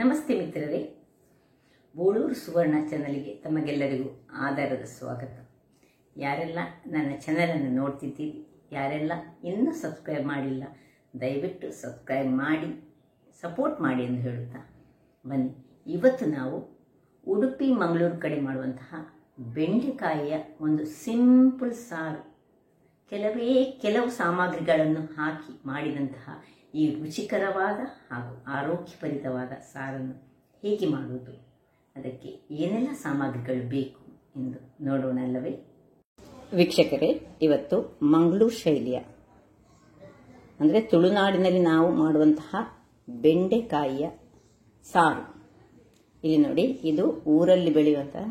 ನಮಸ್ತೆ ಮಿತ್ರರೇ, ಬೋಳೂರು ಸುವರ್ಣ ಚಾನಲ್ಗೆ ತಮಗೆಲ್ಲರಿಗೂ ಆಧಾರದ ಸ್ವಾಗತ. ಯಾರೆಲ್ಲ ನನ್ನ ಚಾನಲನ್ನು ನೋಡ್ತಿದ್ದೀರಿ, ಯಾರೆಲ್ಲ ಇನ್ನೂ ಸಬ್ಸ್ಕ್ರೈಬ್ ಮಾಡಿಲ್ಲ, ದಯವಿಟ್ಟು ಸಬ್ಸ್ಕ್ರೈಬ್ ಮಾಡಿ ಸಪೋರ್ಟ್ ಮಾಡಿ ಎಂದು ಹೇಳುತ್ತಾ ಬನ್ನಿ. ಇವತ್ತು ನಾವು ಉಡುಪಿ ಮಂಗಳೂರು ಕಡೆ ಮಾಡುವಂತಹ ಬೆಂಡೆಕಾಯಿಯ ಒಂದು ಸಿಂಪಲ್ ಸಾರು, ಕೆಲವು ಸಾಮಗ್ರಿಗಳನ್ನು ಹಾಕಿ ಮಾಡಿದಂತಹ ಈ ರುಚಿಕರವಾದ ಹಾಗೂ ಆರೋಗ್ಯಭರಿತವಾದ ಸಾರನ್ನು ಹೇಗೆ ಮಾಡುವುದು, ಅದಕ್ಕೆ ಏನೆಲ್ಲ ಸಾಮಗ್ರಿಗಳು ಬೇಕು ಎಂದು ನೋಡೋಣ ಅಲ್ಲವೇ? ವೀಕ್ಷಕರೇ, ಇವತ್ತು ಮಂಗಳೂರು ಶೈಲಿಯ ಅಂದರೆ ತುಳುನಾಡಿನಲ್ಲಿ ನಾವು ಮಾಡುವಂತಹ ಬೆಂಡೆಕಾಯಿಯ ಸಾರು. ಇಲ್ಲಿ ನೋಡಿ, ಇದು ಊರಲ್ಲಿ ಬೆಳೆಯುವಂತಹ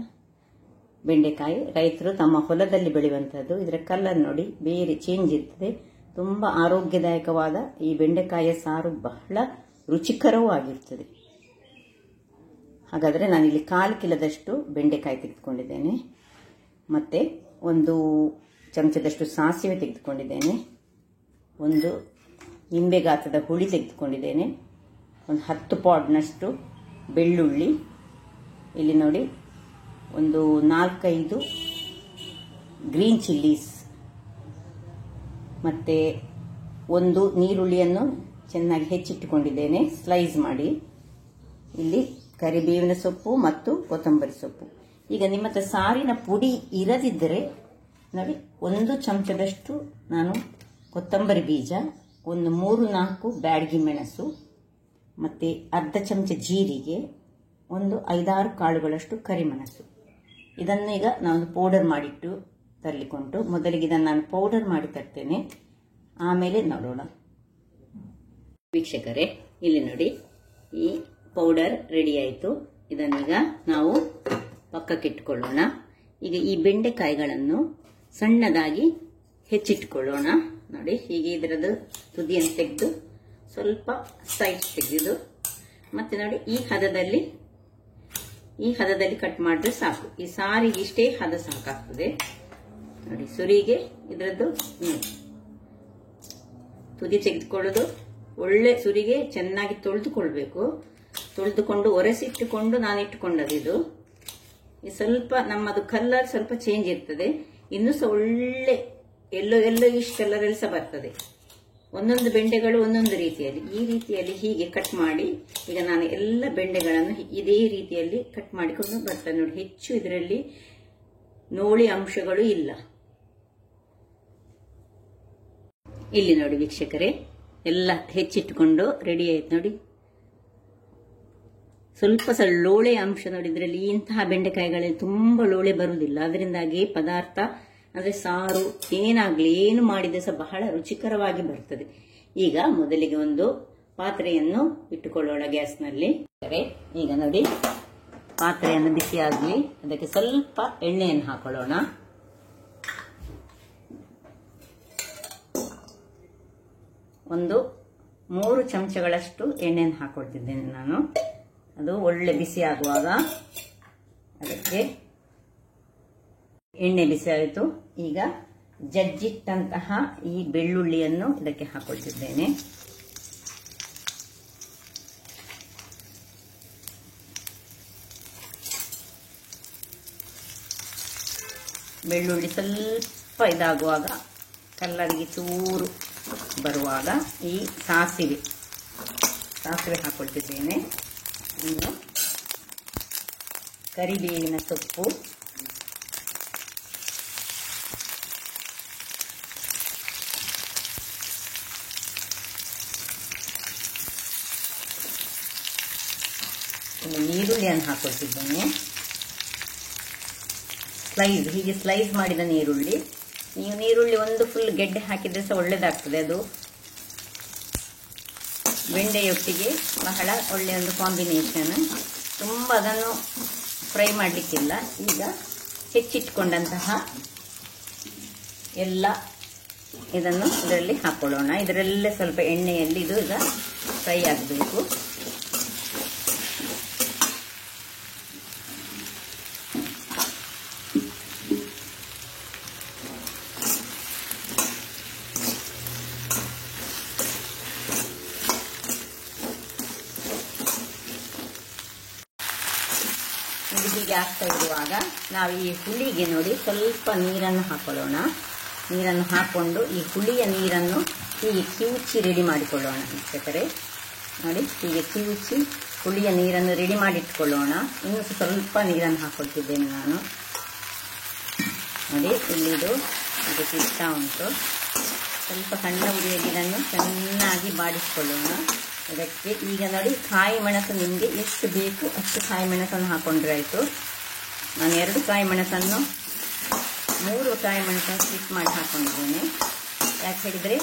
ಬೆಂಡೆಕಾಯಿ, ರೈತರು ತಮ್ಮ ಹೊಲದಲ್ಲಿ ಬೆಳೆಯುವಂಥದ್ದು. ಇದರ ಕಲರ್ ನೋಡಿ ಬೇರೆ ಚೇಂಜ್ ಇರ್ತದೆ. ತುಂಬ ಆರೋಗ್ಯದಾಯಕವಾದ ಈ ಬೆಂಡೆಕಾಯಿಯ ಸಾರು ಬಹಳ ರುಚಿಕರವೂ ಆಗಿರ್ತದೆ. ಹಾಗಾದರೆ ನಾನಿಲ್ಲಿ 1/4 ಕಿಲೋದಷ್ಟು ಬೆಂಡೆಕಾಯಿ ತೆಗೆದುಕೊಂಡಿದ್ದೇನೆ, ಮತ್ತು 1 ಚಮಚದಷ್ಟು ಸಾಸಿವೆ ತೆಗೆದುಕೊಂಡಿದ್ದೇನೆ, 1 ನಿಂಬೆ ಗಾತ್ರದ ಹುಳಿ ತೆಗೆದುಕೊಂಡಿದ್ದೇನೆ, 10 ಪಾಡ್ನಷ್ಟು ಬೆಳ್ಳುಳ್ಳಿ, ಇಲ್ಲಿ ನೋಡಿ 4-5 ಗ್ರೀನ್ ಚಿಲ್ಲೀಸ್, ಮತ್ತು 1 ನೀರುಳ್ಳಿಯನ್ನು ಚೆನ್ನಾಗಿ ಹೆಚ್ಚಿಟ್ಟುಕೊಂಡಿದ್ದೇನೆ ಸ್ಲೈಸ್ ಮಾಡಿ. ಇಲ್ಲಿ ಕರಿಬೇವಿನ ಸೊಪ್ಪು ಮತ್ತು ಕೊತ್ತಂಬರಿ ಸೊಪ್ಪು. ಈಗ ನಿಮ್ಮ ಹತ್ರ ಸಾರಿನ ಪುಡಿ ಇರದಿದ್ದರೆ ನೋಡಿ, 1 ಚಮಚದಷ್ಟು ನಾನು ಕೊತ್ತಂಬರಿ ಬೀಜ, 3-4 ಬ್ಯಾಡಗಿ ಮೆಣಸು, ಮತ್ತು ಅರ್ಧ ಚಮಚ ಜೀರಿಗೆ, 5-6 ಕಾಳುಗಳಷ್ಟು ಕರಿಮೆಣಸು. ಇದನ್ನು ಈಗ ನಾನು ಪೌಡರ್ ಮಾಡಿಟ್ಟು ತರಲಿಕ್ಕುಂಟು. ಮೊದಲಿಗೆ ಇದನ್ನು ನಾನು ಪೌಡರ್ ಮಾಡಿ ತರ್ತೇನೆ, ಆಮೇಲೆ ನೋಡೋಣ. ವೀಕ್ಷಕರೇ, ಇಲ್ಲಿ ನೋಡಿ, ಈ ಪೌಡರ್ ರೆಡಿ ಆಯಿತು. ಇದನ್ನೀಗ ನಾವು ಪಕ್ಕಕ್ಕಿಟ್ಟುಕೊಳ್ಳೋಣ. ಈಗ ಈ ಬೆಂಡೆಕಾಯಿಗಳನ್ನು ಸಣ್ಣದಾಗಿ ಹೆಚ್ಚಿಟ್ಟುಕೊಳ್ಳೋಣ. ನೋಡಿ, ಹೀಗೆ ಇದರದ್ದು ತುದಿಯನ್ನು ತೆಗೆದು ಸ್ವಲ್ಪ ಸೈಡ್ ತೆಗೆದು, ಮತ್ತೆ ನೋಡಿ ಈ ಹದದಲ್ಲಿ ಕಟ್ ಮಾಡಿದ್ರೆ ಸಾಕು. ಈ ಸಾರಿಗೆ ಇಷ್ಟೇ ಹದ ಸಾಕಾಗ್ತದೆ. ನೋಡಿ, ಸುರಿಗೆ ಇದರದ್ದು ತುದಿ ತೆಗೆದುಕೊಳ್ಳೋದು, ಒಳ್ಳೆ ಸುರಿಗೆ ಚೆನ್ನಾಗಿ ತೊಳೆದುಕೊಳ್ಬೇಕು. ತೊಳೆದುಕೊಂಡು ಒರೆಸಿಟ್ಟುಕೊಂಡು ನಾನು ಇಟ್ಟುಕೊಂಡದ್ದು ಇದು. ಸ್ವಲ್ಪ ನಮ್ಮದು ಕಲರ್ ಸ್ವಲ್ಪ ಚೇಂಜ್ ಇರ್ತದೆ, ಇನ್ನೂ ಸಹ ಒಳ್ಳೆ ಎಲ್ಲೋ ಇಷ್ಟು ಕಲರಲ್ಲಿ ಸಹ ಬರ್ತದೆ. ಒಂದೊಂದು ಬೆಂಡೆಗಳು ಒಂದೊಂದು ರೀತಿಯಲ್ಲಿ, ಈ ರೀತಿಯಲ್ಲಿ ಹೀಗೆ ಕಟ್ ಮಾಡಿ. ಈಗ ನಾನು ಎಲ್ಲ ಬೆಂಡೆಗಳನ್ನು ಇದೇ ರೀತಿಯಲ್ಲಿ ಕಟ್ ಮಾಡಿಕೊಂಡು ಬರ್ತೇನೆ. ನೋಡಿ, ಹೆಚ್ಚು ಇದರಲ್ಲಿ ನೋಳಿ ಅಂಶಗಳು ಇಲ್ಲ. ಇಲ್ಲಿ ನೋಡಿ ವೀಕ್ಷಕರೇ, ಎಲ್ಲ ಹೆಚ್ಚಿಟ್ಟುಕೊಂಡು ರೆಡಿ ಆಯ್ತು. ನೋಡಿ, ಸ್ವಲ್ಪ ಲೋಳೆ ಅಂಶ ನೋಡಿ ಇದರಲ್ಲಿ. ಇಂತಹ ಬೆಂಡೆಕಾಯಿಗಳಲ್ಲಿ ತುಂಬಾ ಲೋಳೆ ಬರುವುದಿಲ್ಲ, ಅದರಿಂದಾಗಿ ಪದಾರ್ಥ ಅಂದ್ರೆ ಸಾರು ಏನು ಮಾಡಿದ್ರೆ ಸಹ ಬಹಳ ರುಚಿಕರವಾಗಿ ಬರ್ತದೆ. ಈಗ ಮೊದಲಿಗೆ ಒಂದು ಪಾತ್ರೆಯನ್ನು ಇಟ್ಟುಕೊಳ್ಳೋಣ ಗ್ಯಾಸ್ನಲ್ಲಿ. ಈಗ ನೋಡಿ, ಪಾತ್ರೆಯನ್ನು ಬಿಸಿಯಾಗಲಿ, ಅದಕ್ಕೆ ಸ್ವಲ್ಪ ಎಣ್ಣೆಯನ್ನು ಹಾಕೊಳ್ಳೋಣ. ಒಂದು 3 ಚಮಚಗಳಷ್ಟು ಎಣ್ಣೆಯನ್ನು ಹಾಕೊಳ್ತಿದ್ದೇನೆ ನಾನು. ಅದು ಒಳ್ಳೆ ಬಿಸಿ ಆಗುವಾಗ ಅದಕ್ಕೆ ಎಣ್ಣೆ ಬಿಸಿ ಆಯಿತು. ಈಗ ಜಜ್ಜಿಟ್ಟಂತಹ ಈ ಬೆಳ್ಳುಳ್ಳಿಯನ್ನು ಇದಕ್ಕೆ ಹಾಕೊಳ್ತಿದ್ದೇನೆ. ಬೆಳ್ಳುಳ್ಳಿ ಸ್ವಲ್ಪ ಇದಾಗುವಾಗ, ಕಲ್ಲರಿಗೆ ಚೂರು ಬರುವಾಗ ಈ ಸಾಸಿವೆ ಹಾಕೊಳ್ತಿದ್ದೇನೆ. ಇನ್ನು ಕರಿಬೇವಿನ ಸೊಪ್ಪು, ನೀರುಳ್ಳಿಯನ್ನು ಹಾಕೊಳ್ತಿದ್ದೇನೆ. ಹೀಗೆ ಸ್ಲೈಸ್ ಮಾಡಿದ ನೀರುಳ್ಳಿ. ನೀವು ನೀರುಳ್ಳಿ ಒಂದು ಫುಲ್ ಗೆಡ್ಡೆ ಹಾಕಿದ್ರೆ ಸಹ ಒಳ್ಳೇದಾಗ್ತದೆ. ಅದು ಬೆಂಡೆಯೊಟ್ಟಿಗೆ ಬಹಳ ಒಳ್ಳೆಯ ಒಂದು ಕಾಂಬಿನೇಷನ್. ತುಂಬ ಅದನ್ನು ಫ್ರೈ ಮಾಡಲಿಕ್ಕಿಲ್ಲ. ಈಗ ಹೆಚ್ಚಿಟ್ಕೊಂಡಂತಹ ಎಲ್ಲ ಇದನ್ನು ಇದರಲ್ಲಿ ಹಾಕೊಳ್ಳೋಣ. ಇದರಲ್ಲೇ ಸ್ವಲ್ಪ ಎಣ್ಣೆಯಲ್ಲಿ ಇದು ಈಗ ಫ್ರೈ ಆಗಬೇಕು. ಇದು ಹೀಗೆ ಆಗ್ತಾ ಇರುವಾಗ ನಾವು ಈ ಹುಳಿಗೆ ನೋಡಿ ಸ್ವಲ್ಪ ನೀರನ್ನು ಹಾಕೊಳ್ಳೋಣ. ನೀರನ್ನು ಹಾಕೊಂಡು ಈ ಹುಳಿಯ ನೀರನ್ನು ಹೀಗೆ ಕಿವುಚಿ ರೆಡಿ ಮಾಡಿಕೊಳ್ಳೋಣ. ವೀಕ್ಷಕರೇ ನೋಡಿ, ಹೀಗೆ ಕಿವುಚಿ ಹುಳಿಯ ನೀರನ್ನು ರೆಡಿ ಮಾಡಿಟ್ಕೊಳ್ಳೋಣ. ಇನ್ನು ಸ್ವಲ್ಪ ನೀರನ್ನು ಹಾಕೊಳ್ತಿದ್ದೇನೆ ನಾನು. ನೋಡಿ, ಇಲ್ಲಿದು ಅದಕ್ಕೆ ಇಷ್ಟ ಉಂಟು. ಸ್ವಲ್ಪ ಸಣ್ಣ ಉರಿಯಲ್ಲಿ ಇದನ್ನು ಚೆನ್ನಾಗಿ ಬಾಡಿಸಿಕೊಳ್ಳೋಣ. ಅದಕ್ಕೆ ಈಗ ನೋಡಿ, ಕಾಯಿ ಮೆಣಸು ನಿಮಗೆ ಎಷ್ಟು ಬೇಕು ಅಷ್ಟು ಕಾಯಿ ಮೆಣಸನ್ನು ಹಾಕೊಂಡ್ರೆ ಆಯಿತು. ನಾನು 2 ಕಾಯಿ ಮೆಣಸನ್ನು 3 ಕಾಯಿ ಮೆಣಸನ್ನು ಸ್ಲಿಪ್ ಮಾಡಿ ಹಾಕೊಂಡಿದ್ದೇನೆ. ಯಾಕೆ ಹೇಳಿದರೆ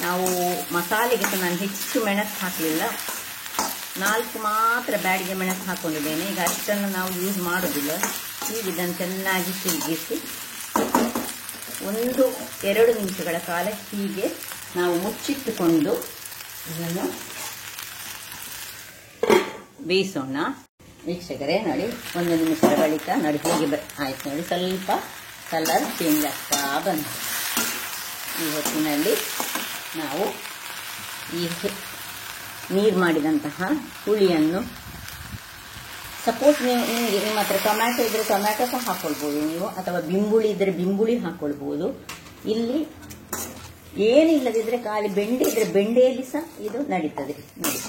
ನಾವು ಮಸಾಲೆಗೆ ನಾನು ಹೆಚ್ಚು ಮೆಣಸು ಹಾಕಲಿಲ್ಲ, 4 ಮಾತ್ರ ಬ್ಯಾಡಿಗೆ ಮೆಣಸು ಹಾಕೊಂಡಿದ್ದೇನೆ. ಈಗ ಅಷ್ಟನ್ನು ನಾವು ಯೂಸ್ ಮಾಡೋದಿಲ್ಲ. ಈಗ ಇದನ್ನು ಚೆನ್ನಾಗಿ ತಿರುಗಿಸಿ 1-2 ನಿಮಿಷಗಳ ಕಾಲ ಹೀಗೆ ನಾವು ಮುಚ್ಚಿಟ್ಟುಕೊಂಡು ಇದನ್ನು ಬೇಯಿಸೋಣ. ವೀಕ್ಷಕರೇ ನೋಡಿ, 1 ನಿಮಿಷದ ಬಳಿಕ ನೋಡಿ ಹೀಗೆ ಆಯ್ತು. ನೋಡಿ, ಸ್ವಲ್ಪ ಕಲರ್ ಚೇಂಜ್ ಆಗ್ತಾ ಬಂತು. ಈ ಹೊತ್ತಿನಲ್ಲಿ ನಾವು ಈ ನೀರು ಮಾಡಿದಂತಹ ಹುಳಿಯನ್ನು, ಸಪೋಸ್ ನಿಮಗೆ ನಿಮ್ಮ ಹತ್ರ ಟೊಮ್ಯಾಟೊ ಇದ್ರೆ ಟೊಮ್ಯಾಟೊ ಸಹ ಹಾಕೊಳ್ಬೋದು ನೀವು, ಅಥವಾ ಬಿಂಬುಳಿ ಇದ್ರೆ ಬಿಂಬುಳಿ ಹಾಕೊಳ್ಬೋದು. ಇಲ್ಲಿ ಏನಿಲ್ಲದಿದ್ರೆ ಖಾಲಿ ಬೆಂಡೆ ಇದ್ರೆ ಬೆಂಡೆಯಲ್ಲಿ ಸಹ ಇದು ನಡೀತದೆ. ನೋಡಿ,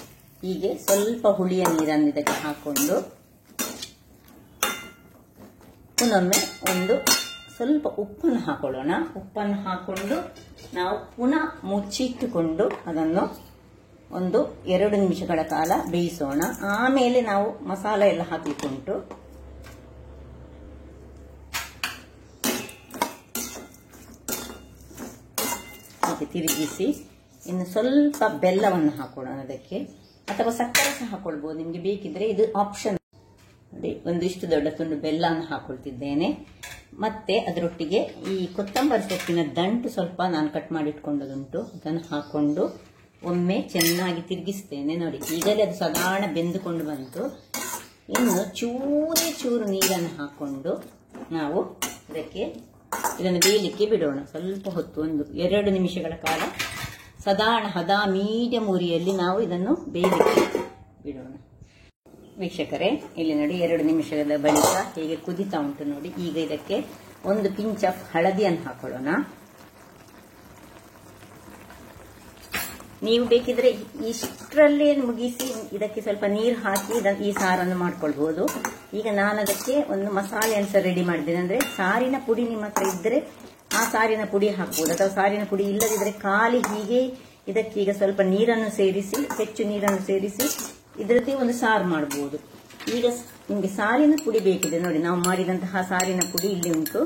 ಹೀಗೆ ಸ್ವಲ್ಪ ಹುಳಿಯ ನೀರನ್ನು ಇದಕ್ಕೆ ಹಾಕೊಂಡು ಪುನೊಮ್ಮೆ ಸ್ವಲ್ಪ ಉಪ್ಪನ್ನು ಹಾಕೊಳ್ಳೋಣ. ಉಪ್ಪನ್ನು ಹಾಕೊಂಡು ನಾವು ಪುನಃ ಮುಚ್ಚಿಟ್ಟುಕೊಂಡು ಅದನ್ನು 1-2 ನಿಮಿಷಗಳ ಕಾಲ ಬೇಯಿಸೋಣ. ಆಮೇಲೆ ನಾವು ಮಸಾಲೆ ಎಲ್ಲ ಹಾಕಲಿಕ್ಕುಂಟು. ಹೀಗೆ ತಿರುಗಿಸಿ ಇನ್ನು ಸ್ವಲ್ಪ ಬೆಲ್ಲವನ್ನು ಹಾಕೋಣ ಅದಕ್ಕೆ, ಅಥವಾ ಸಕ್ಕರೆ ಸಹ ಹಾಕೊಳ್ಬಹುದು ನಿಮ್ಗೆ ಬೇಕಿದ್ರೆ, ಇದು ಆಪ್ಷನ್. ನೋಡಿ, ಒಂದಿಷ್ಟು ದೊಡ್ಡ ತುಂಡು ಬೆಲ್ಲವನ್ನು ಹಾಕೊಳ್ತಿದ್ದೇನೆ. ಮತ್ತೆ ಅದರೊಟ್ಟಿಗೆ ಈ ಕೊತ್ತಂಬರಿ ಸೊಪ್ಪಿನ ದಂಟು ಸ್ವಲ್ಪ ನಾನು ಕಟ್ ಮಾಡಿಟ್ಕೊಂಡದುಂಟು, ಅದನ್ನು ಹಾಕೊಂಡು ಒಮ್ಮೆ ಚೆನ್ನಾಗಿ ತಿರುಗಿಸ್ತೇನೆ. ನೋಡಿ, ಈಗಲೇ ಅದು ಸಾಧಾರಣ ಬೆಂದುಕೊಂಡು ಬಂತು. ಇನ್ನು ಚೂರು ನೀರನ್ನು ಹಾಕೊಂಡು ನಾವು ಇದನ್ನು ಬೇಯಲಿಕ್ಕೆ ಬಿಡೋಣ. ಸ್ವಲ್ಪ ಹೊತ್ತು 1-2 ನಿಮಿಷಗಳ ಕಾಲ ಸಾಧಾರಣ ಹದ ಮೀಡಿಯಂ ಉರಿಯಲ್ಲಿ ನಾವು ಇದನ್ನು ಬೇಯಲಿಕ್ಕೆ ಬಿಡೋಣ. ವೀಕ್ಷಕರೇ, ಇಲ್ಲಿ ನೋಡಿ 2 ನಿಮಿಷದ ಬಳಿಕ ಹೀಗೆ ಕುದಿತಾ ಉಂಟು. ನೋಡಿ, ಈಗ ಇದಕ್ಕೆ 1 ಪಿಂಚ್ ಆಫ್ ಹಳದಿಯನ್ನು ಹಾಕೊಳ್ಳೋಣ. ನೀವು ಬೇಕಿದ್ರೆ ಇಷ್ಟರಲ್ಲೇ ಮುಗಿಸಿ ಇದಕ್ಕೆ ಸ್ವಲ್ಪ ನೀರು ಹಾಕಿ ಈ ಸಾರನ್ನು ಮಾಡ್ಕೊಳ್ಬಹುದು. ಈಗ ನಾನು ಅದಕ್ಕೆ ಒಂದು ಮಸಾಲೆಯನ್ನು ಸಹ ರೆಡಿ ಮಾಡಿದ್ದೇನೆ. ಅಂದ್ರೆ ಸಾರಿನ ಪುಡಿ ನಿಮ್ಮ ಹತ್ರ ಇದ್ರೆ ಆ ಸಾರಿನ ಪುಡಿ ಹಾಕಬಹುದು, ಅಥವಾ ಸಾರಿನ ಪುಡಿ ಇಲ್ಲದಿದ್ರೆ ಖಾಲಿ ಹೀಗೆ ಇದಕ್ಕೆ ಈಗ ಸ್ವಲ್ಪ ನೀರನ್ನು ಸೇರಿಸಿ, ಹೆಚ್ಚು ನೀರನ್ನು ಸೇರಿಸಿ ಇದರದ್ದೇ ಒಂದು ಸಾರು ಮಾಡಬಹುದು. ಈಗ ನಿಮಗೆ ಸಾರಿನ ಪುಡಿ ಬೇಕಿದೆ ನೋಡಿ, ನಾವು ಮಾಡಿದಂತಹ ಸಾರಿನ ಪುಡಿ ಇಲ್ಲಿ ಉಂಟು.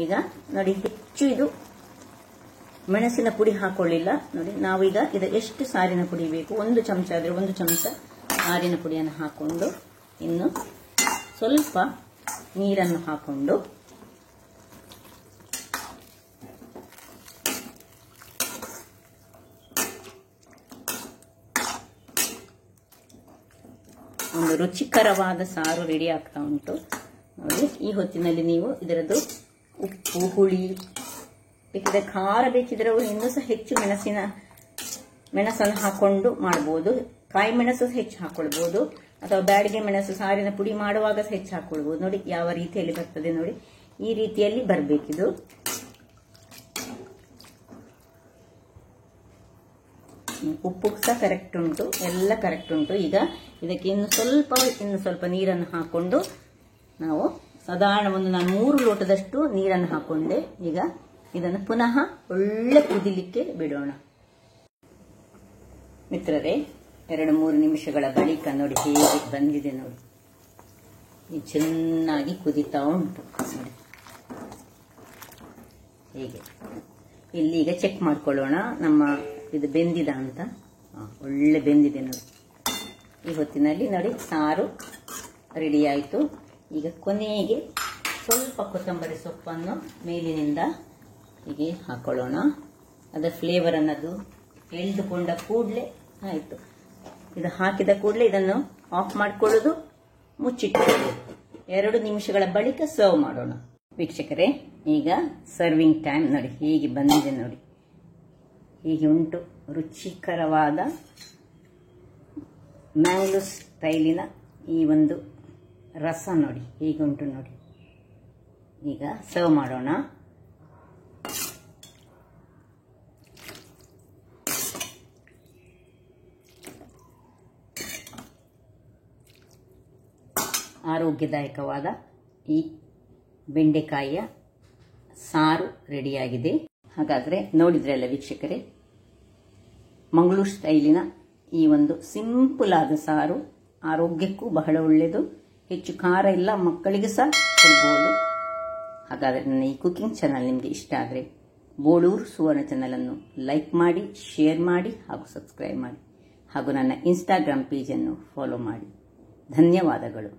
ಈಗ ನೋಡಿ, ಹೆಚ್ಚು ಇದು ಮೆಣಸಿನ ಪುಡಿ ಹಾಕೊಳ್ಳಿಲ್ಲ. ನೋಡಿ, ನಾವೀಗ ಎಷ್ಟು ಸಾರಿನ ಪುಡಿ ಬೇಕು, 1 ಚಮಚ ಆದ್ರೆ 1 ಚಮಚ ಸಾರಿನ ಪುಡಿಯನ್ನು ಹಾಕೊಂಡು ಇನ್ನು ಸ್ವಲ್ಪ ನೀರನ್ನು ಹಾಕೊಂಡು ಒಂದು ರುಚಿಕರವಾದ ಸಾರು ರೆಡಿ ಆಗ್ತಾ ಉಂಟು. ನೋಡಿ, ಈ ಹೊತ್ತಿನಲ್ಲಿ ನೀವು ಇದರದ್ದು ಉಪ್ಪು, ಹುಳಿ ಬೇಕಿದ್ರೆ, ಖಾರ ಬೇಕಿದ್ರೆ ಇನ್ನೂ ಸಹ ಹೆಚ್ಚು ಮೆಣಸನ್ನು ಹಾಕೊಂಡು ಮಾಡಬಹುದು. ಕಾಯಿ ಮೆಣಸು ಹೆಚ್ಚು ಹಾಕೊಳ್ಬಹುದು, ಅಥವಾ ಬ್ಯಾಡಿಗೆ ಮೆಣಸು ಸಾರಿನ ಪುಡಿ ಮಾಡುವಾಗ ಹೆಚ್ಚು ಹಾಕೊಳ್ಬಹುದು. ನೋಡಿ ಯಾವ ರೀತಿಯಲ್ಲಿ ಬರ್ತದೆ ನೋಡಿ, ಈ ರೀತಿಯಲ್ಲಿ ಬರಬೇಕಿದು. ಉಪ್ಪು ಸಹ ಕರೆಕ್ಟ್ ಉಂಟು, ಎಲ್ಲ ಕರೆಕ್ಟ್ ಉಂಟು. ಈಗ ಇದಕ್ಕೆ ಇನ್ನು ಸ್ವಲ್ಪ ನೀರನ್ನು ಹಾಕೊಂಡು ನಾವು ಸಾಧಾರಣ ನಾನು 3 ಲೋಟದಷ್ಟು ನೀರನ್ನು ಹಾಕೊಂಡೆ. ಈಗ ಇದನ್ನು ಪುನಃ ಒಳ್ಳೆ ಕುದಿಲಿಕ್ಕೆ ಬಿಡೋಣ. ಮಿತ್ರರೇ, 2-3 ನಿಮಿಷಗಳ ಬಳಿಕ ನೋಡಿ ಹೇಗೆ ಬಂದಿದೆ ನೋಡಿ, ಚೆನ್ನಾಗಿ ಕುದಿತಾ ಉಂಟು ನೋಡಿ. ಹೀಗೆ ಇಲ್ಲಿ ಈಗ ಚೆಕ್ ಮಾಡ್ಕೊಳ್ಳೋಣ ನಮ್ಮ ಇದು ಬೆಂದಿದ ಅಂತ. ಒಳ್ಳೆ ಬೆಂದಿದೆ ನೋಡಿ. ಈ ಹೊತ್ತಿನಲ್ಲಿ ನೋಡಿ ಸಾರು ರೆಡಿ ಆಯಿತು. ಈಗ ಕೊನೆಗೆ ಸ್ವಲ್ಪ ಕೊತ್ತಂಬರಿ ಸೊಪ್ಪನ್ನು ಮೇಲಿನಿಂದ ಹೀಗೆ ಹಾಕೊಳ್ಳೋಣ. ಅದರ ಫ್ಲೇವರ್ ಅನ್ನೋದು ಎಳೆದುಕೊಂಡ ಕೂಡಲೇ ಆಯಿತು. ಇದು ಹಾಕಿದ ಕೂಡಲೇ ಇದನ್ನು ಆಫ್ ಮಾಡಿಕೊಳ್ಳೋದು, ಮುಚ್ಚಿಟ್ಟುಕೊಳ್ಳೋದು. 2 ನಿಮಿಷಗಳ ಬಳಿಕ ಸರ್ವ್ ಮಾಡೋಣ. ವೀಕ್ಷಕರೇ, ಈಗ ಸರ್ವಿಂಗ್ ಟೈಮ್ ನೋಡಿ ಹೀಗೆ ಬಂದಿದೆ ನೋಡಿ. ಹೀಗೆ ಉಂಟು ರುಚಿಕರವಾದ ಮ್ಯಾಂಗ್ಳೂರ್ ಸ್ಟೈಲಿನ ಈ ಒಂದು ರಸ ನೋಡಿ ಹೀಗುಂಟು ನೋಡಿ. ಈಗ ಸರ್ವ್ ಮಾಡೋಣ. ಆರೋಗ್ಯದಾಯಕವಾದ ಈ ಬೆಂಡೆಕಾಯಿಯ ಸಾರು ರೆಡಿಯಾಗಿದೆ. ಹಾಗಾದರೆ ನೋಡಿದ್ರಲ್ಲ ವೀಕ್ಷಕರೇ, ಮಂಗಳೂರು ಸ್ಟೈಲಿನ ಈ ಒಂದು ಸಿಂಪಲ್ ಆದ ಸಾರು ಆರೋಗ್ಯಕ್ಕೂ ಬಹಳ ಒಳ್ಳೆಯದು. ಹೆಚ್ಚು ಖಾರ ಇಲ್ಲ, ಮಕ್ಕಳಿಗೆ ಸಹ ಕೊಡ್ಬೋದು. ಹಾಗಾದರೆ ನನ್ನ ಈ ಕುಕಿಂಗ್ ಚಾನಲ್ ನಿಮಗೆ ಇಷ್ಟ ಆದರೆ ಬೋಳೂರು ಸುವರ್ಣ ಚಾನಲನ್ನು ಲೈಕ್ ಮಾಡಿ, ಶೇರ್ ಮಾಡಿ ಹಾಗೂ ಸಬ್ಸ್ಕ್ರೈಬ್ ಮಾಡಿ ಹಾಗೂ ನನ್ನ ಇನ್ಸ್ಟಾಗ್ರಾಮ್ ಪೇಜನ್ನು ಫಾಲೋ ಮಾಡಿ. ಧನ್ಯವಾದಗಳು.